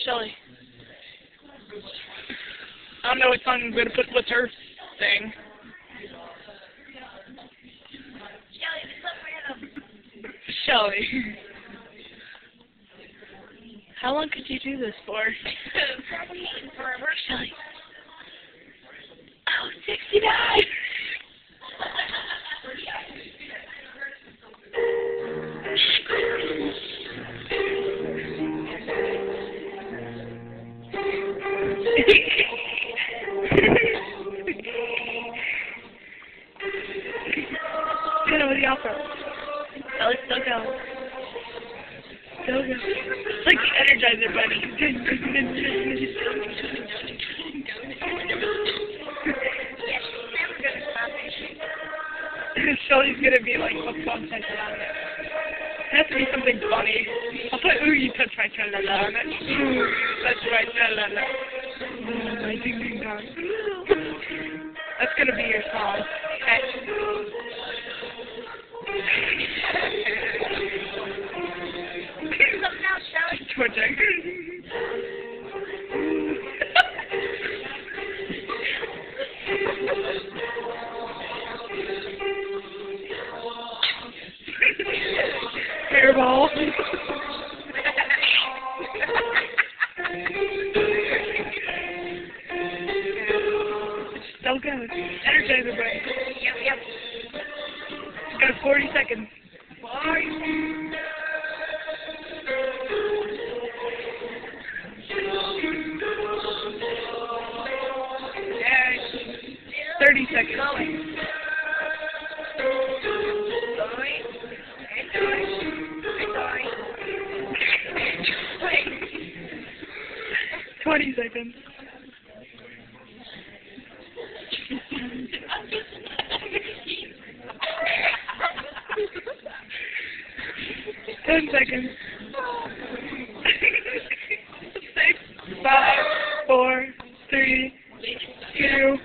Shelley. I don't know what song I'm going to put. What's her thing? Shelley. How long could you do this for? Probably forever. Shelley. Oh, 69! Get over the opera. Shelley's still going. Still going. It's like the Energizer Bunny. Shelley's gonna be like, what's on that? It has to be something funny. I'll put, ooh, you touch my tra-la-la on it. Ooh, touch my tra-la-la. Ooh, my ding-ding-dong. That's gonna be your song. Okay. Something else, Shelley. Twitching. Hairball. Still good. Energizer Bunny. Yep. Got 40 seconds. 40. 30 seconds. 20 seconds. 10 seconds. 6, 5, 4, 3, 2,